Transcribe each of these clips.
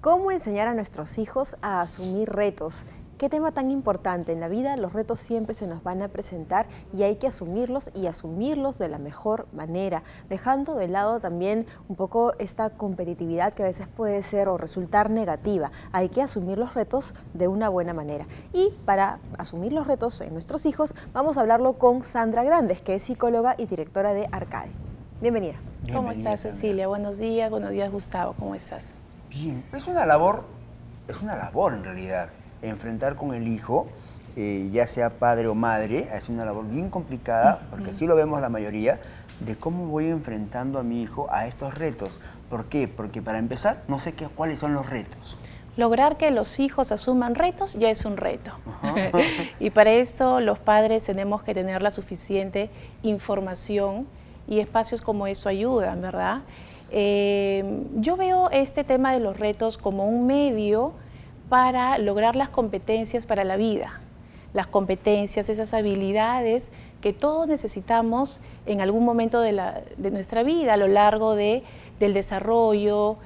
¿Cómo enseñar a nuestros hijos a asumir retos? ¿Qué tema tan importante? En la vida los retos siempre se nos van a presentar y hay que asumirlos y asumirlos de la mejor manera, dejando de lado también un poco esta competitividad que a veces puede ser o resultar negativa. Hay que asumir los retos de una buena manera. Y para asumir los retos en nuestros hijos, vamos a hablarlo con Sandra Grandes, que es psicóloga y directora de Arcade. Bienvenida. ¿Cómo estás, Cecilia? Buenos días, Gustavo. ¿Cómo estás? Bien, es una labor en realidad, enfrentar con el hijo, ya sea padre o madre, es una labor bien complicada, porque así lo vemos la mayoría, de cómo voy enfrentando a mi hijo a estos retos. ¿Por qué? Porque para empezar, no sé cuáles son los retos. Lograr que los hijos asuman retos ya es un reto. Y para eso los padres tenemos que tener la suficiente información y espacios como eso ayudan, ¿verdad? Yo veo este tema de los retos como un medio para lograr las competencias para la vida. Las competencias, esas habilidades que todos necesitamos en algún momento de nuestra vida, a lo largo del desarrollo,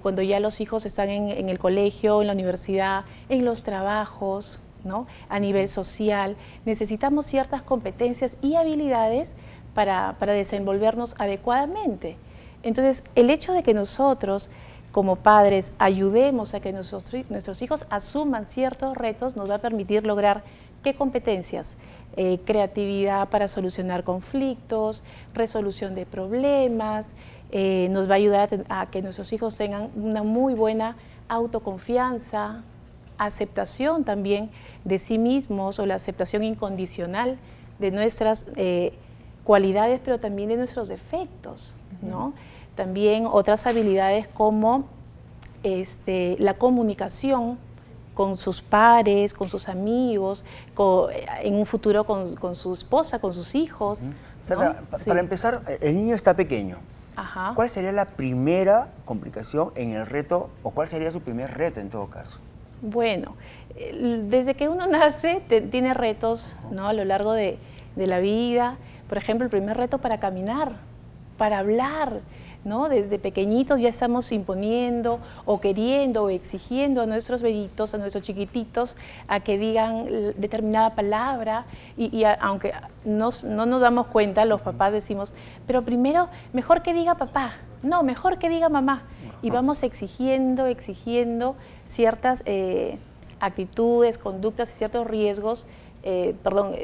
cuando ya los hijos están en el colegio, en la universidad, en los trabajos, ¿no? A nivel social. Necesitamos ciertas competencias y habilidades para desenvolvernos adecuadamente. Entonces, el hecho de que nosotros, como padres, ayudemos a que nuestros hijos asuman ciertos retos nos va a permitir lograr ¿qué competencias? Creatividad para solucionar conflictos, resolución de problemas, nos va a ayudar a que nuestros hijos tengan una muy buena autoconfianza, aceptación también de sí mismos o la aceptación incondicional de nuestras cualidades, pero también de nuestros defectos, ¿no? También otras habilidades como la comunicación con sus pares, con sus amigos, en un futuro con su esposa, con sus hijos. Sandra, ¿no? Para empezar, el niño está pequeño. Ajá. ¿Cuál sería la primera complicación en el reto o cuál sería su primer reto en todo caso? Bueno, desde que uno nace tiene retos, ¿no? A lo largo de la vida. Por ejemplo, el primer reto para caminar, para hablar, ¿no? Desde pequeñitos ya estamos imponiendo o queriendo o exigiendo a nuestros bebitos, a nuestros chiquititos, a que digan determinada palabra y aunque no nos damos cuenta, los papás decimos, pero primero, mejor que diga papá, no, mejor que diga mamá. Y vamos exigiendo ciertas actitudes, conductas y ciertos riesgos,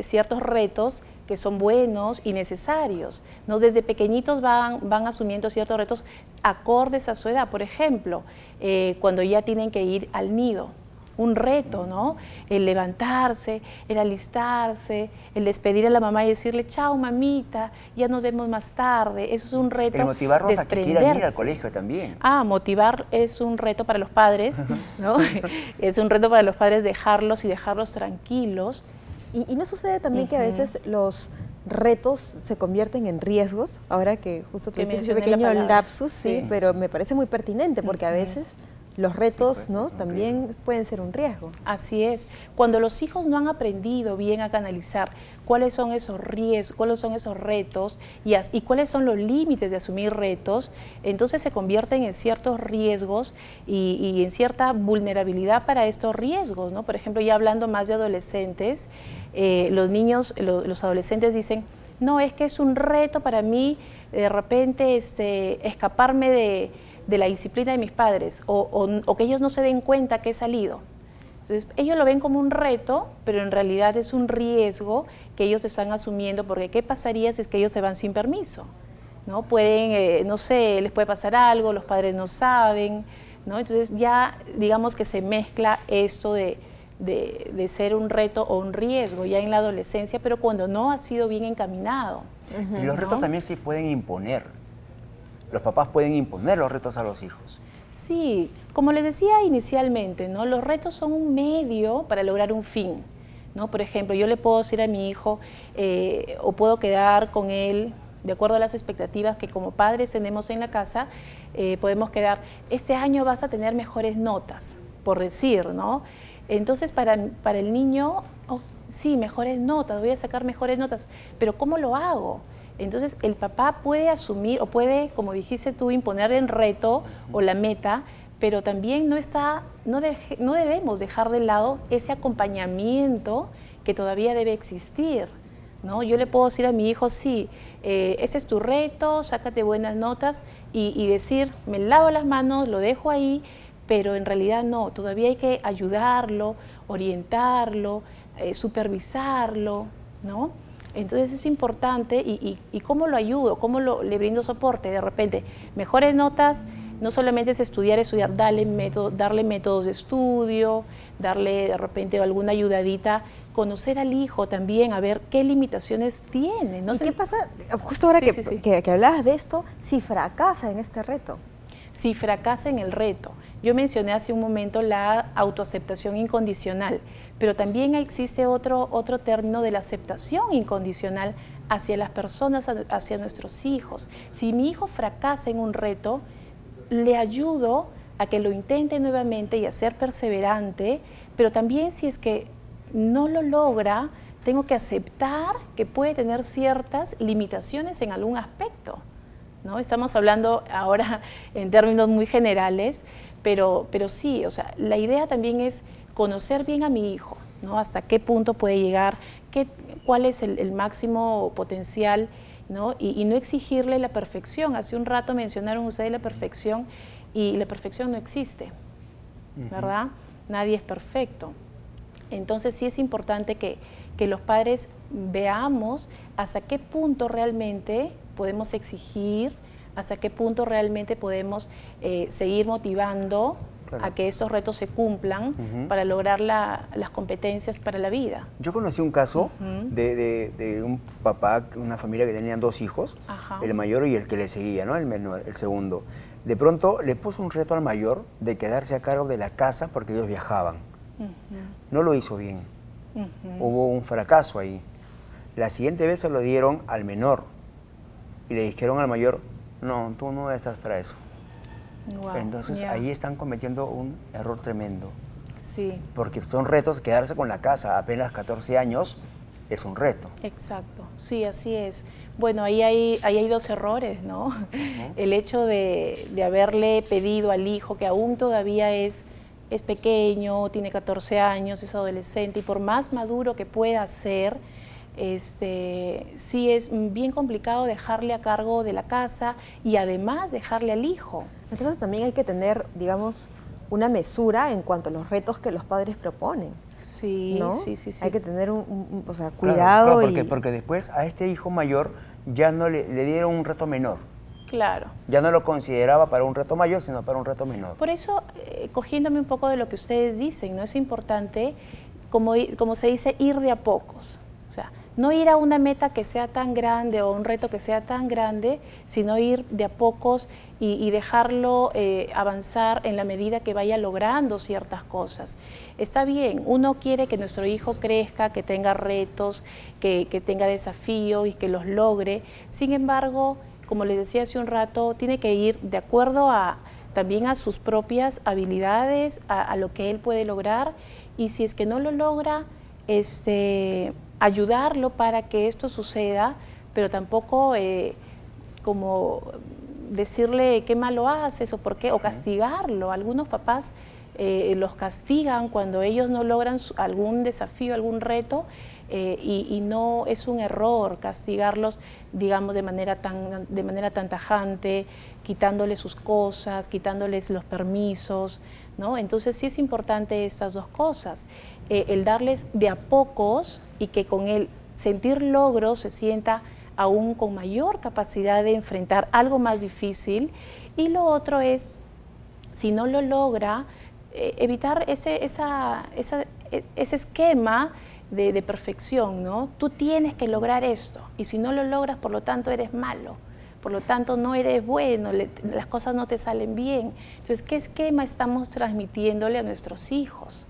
ciertos retos que son buenos y necesarios, ¿no? Desde pequeñitos van asumiendo ciertos retos acordes a su edad. Por ejemplo, cuando ya tienen que ir al nido, un reto, ¿no? El levantarse, el alistarse, el despedir a la mamá y decirle, chao mamita, ya nos vemos más tarde. Eso es un reto. El motivarlos a que quieran ir al colegio también. Motivar es un reto para los padres, ¿no? Es un reto para los padres dejarlos tranquilos. ¿Y no sucede también que a veces los retos se convierten en riesgos? Ahora que justo tuviste ese pequeño lapsus, sí, pero me parece muy pertinente porque a veces los retos, ¿no? También pueden ser un riesgo. Así es. Cuando los hijos no han aprendido bien a canalizar cuáles son esos riesgos, cuáles son esos retos y cuáles son los límites de asumir retos, entonces se convierten en ciertos riesgos y en cierta vulnerabilidad para estos riesgos, ¿no? Por ejemplo, ya hablando más de adolescentes, los adolescentes dicen, no, es que es un reto para mí de repente escaparme de la disciplina de mis padres o que ellos no se den cuenta que he salido. Entonces, ellos lo ven como un reto, pero en realidad es un riesgo que ellos están asumiendo porque ¿qué pasaría si es que ellos se van sin permiso? ¿No? Pueden, no sé, les puede pasar algo, los padres no saben, ¿no? Entonces ya digamos que se mezcla esto de ser un reto o un riesgo ya en la adolescencia, pero cuando no ha sido bien encaminado. Y los retos también se pueden imponer. Los papás pueden imponer los retos a los hijos. Sí, como les decía inicialmente, ¿no? Los retos son un medio para lograr un fin, ¿no? Por ejemplo, yo le puedo decir a mi hijo o puedo quedar con él de acuerdo a las expectativas que como padres tenemos en la casa, podemos quedar, este año vas a tener mejores notas, por decir, ¿no? Entonces para el niño, sí, mejores notas, voy a sacar mejores notas, pero ¿cómo lo hago? Entonces el papá puede asumir o puede, como dijiste tú, imponer el reto o la meta, pero también no debemos dejar de lado ese acompañamiento que todavía debe existir, ¿no? Yo le puedo decir a mi hijo, sí, ese es tu reto, sácate buenas notas y decir, me lavo las manos, lo dejo ahí, pero en realidad no, todavía hay que ayudarlo, orientarlo, supervisarlo, ¿no? Entonces es importante y ¿cómo lo ayudo? ¿Cómo le brindo soporte? De repente, mejores notas, no solamente es estudiar, darle métodos de estudio, darle de repente alguna ayudadita, conocer al hijo también, a ver qué limitaciones tiene. ¿Y qué pasa, justo ahora que hablabas de esto, si fracasa en este reto? Si fracasa en el reto. Yo mencioné hace un momento la autoaceptación incondicional, pero también existe otro término de la aceptación incondicional hacia las personas, hacia nuestros hijos. Si mi hijo fracasa en un reto, le ayudo a que lo intente nuevamente y a ser perseverante, pero también si es que no lo logra, tengo que aceptar que puede tener ciertas limitaciones en algún aspecto, ¿no? Estamos hablando ahora en términos muy generales, pero sí, o sea, la idea también es conocer bien a mi hijo, ¿no? Hasta qué punto puede llegar, cuál es el máximo potencial, ¿no? Y no exigirle la perfección. Hace un rato mencionaron ustedes la perfección y la perfección no existe, ¿verdad? Nadie es perfecto. Entonces sí es importante que los padres veamos hasta qué punto realmente podemos exigir, hasta qué punto realmente podemos seguir motivando a que esos retos se cumplan para lograr las competencias para la vida. Yo conocí un caso de un papá, una familia que tenían 2 hijos, el mayor y el que le seguía, ¿no? El menor, el segundo. De pronto le puso un reto al mayor de quedarse a cargo de la casa porque ellos viajaban. No lo hizo bien. Hubo un fracaso ahí. La siguiente vez se lo dieron al menor y le dijeron al mayor, no, tú no estás para eso. Wow, entonces ahí están cometiendo un error tremendo. Sí. Porque son retos, quedarse con la casa a apenas 14 años es un reto. Exacto, sí, así es. Bueno, ahí hay 2 errores, ¿no? El hecho de haberle pedido al hijo, que aún todavía es pequeño, tiene 14 años, es adolescente, y por más maduro que pueda ser, sí es bien complicado dejarle a cargo de la casa y además dejarle al hijo. Entonces también hay que tener, digamos, una mesura en cuanto a los retos que los padres proponen. Sí, ¿no? sí. Hay que tener o sea, cuidado. Claro, porque después a este hijo mayor ya no le dieron un reto menor. Claro. Ya no lo consideraba para un reto mayor, sino para un reto menor. Por eso, cogiéndome un poco de lo que ustedes dicen, ¿no? Es importante, como se dice, ir de a pocos. O sea, no ir a una meta que sea tan grande o un reto que sea tan grande, sino ir de a pocos y dejarlo avanzar en la medida que vaya logrando ciertas cosas. Está bien, uno quiere que nuestro hijo crezca, que tenga retos, que tenga desafíos y que los logre. Sin embargo, como les decía hace un rato, tiene que ir de acuerdo también a sus propias habilidades, a lo que él puede lograr, y si es que no lo logra, ayudarlo para que esto suceda, pero tampoco como decirle qué malo haces o por qué, o castigarlo. Algunos papás los castigan cuando ellos no logran algún desafío, algún reto, y no es un error castigarlos, digamos, de manera tan tajante, quitándoles sus cosas, quitándoles los permisos, ¿no? Entonces sí es importante estas 2 cosas, el darles de a pocos y que con el sentir logros se sienta aún con mayor capacidad de enfrentar algo más difícil. Y lo otro es, si no lo logra, evitar ese esquema de perfección, ¿no? Tú tienes que lograr esto, y si no lo logras, por lo tanto eres malo, por lo tanto no eres bueno, las cosas no te salen bien. Entonces, ¿qué esquema estamos transmitiéndole a nuestros hijos,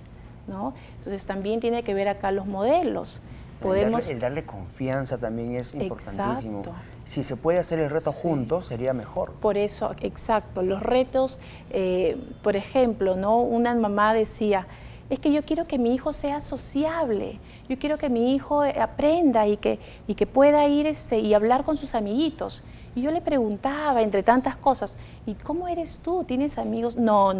¿no? Entonces también tiene que ver acá los modelos. El darle confianza también es importantísimo. Exacto. Si se puede hacer el reto juntos, sería mejor. Por eso, exacto, los retos, por ejemplo, ¿no? Una mamá decía, es que yo quiero que mi hijo sea sociable, yo quiero que mi hijo aprenda y que pueda ir y hablar con sus amiguitos. Y yo le preguntaba, entre tantas cosas, ¿y cómo eres tú? ¿Tienes amigos? No.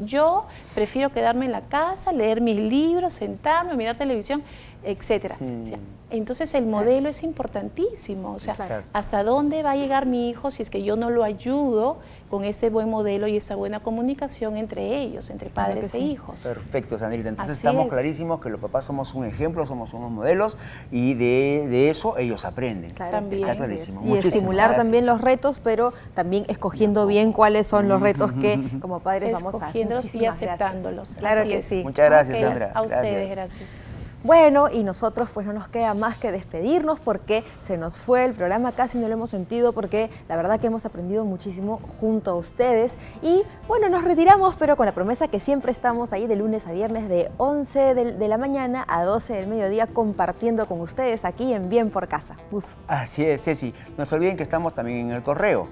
Yo prefiero quedarme en la casa, leer mis libros, sentarme, mirar televisión, etcétera. O sea, entonces el modelo es importantísimo. O sea, ¿hasta dónde va a llegar mi hijo si es que yo no lo ayudo con ese buen modelo y esa buena comunicación entre ellos, entre padres e hijos? Perfecto, Sandrita. Entonces Así estamos es. clarísimos que los papás somos un ejemplo, somos unos modelos y de eso ellos aprenden. Claro, También. Está Así clarísimo. Y Muchísimas estimular gracias. también los retos, pero también escogiendo bien cuáles son los retos que como padres vamos a... Escogiéndolos y Muchísimas gracias. aceptándolos. Claro Así que es. sí. Muchas gracias, Ok, Sandra. a ustedes, gracias. Bueno, y nosotros pues no nos queda más que despedirnos porque se nos fue el programa, casi no lo hemos sentido porque la verdad que hemos aprendido muchísimo junto a ustedes y bueno, nos retiramos pero con la promesa que siempre estamos ahí de lunes a viernes de 11 de la mañana a 12 del mediodía compartiendo con ustedes aquí en Bien por Casa. Así es, Ceci. No se olviden que estamos también en el correo.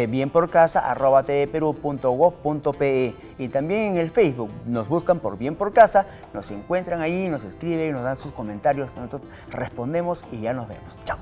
bienporcasa@tvperú.gov.pe y también en el Facebook. Nos buscan por Bien por Casa, nos encuentran ahí, nos escriben, nos dan sus comentarios, nosotros respondemos y ya nos vemos. Chao.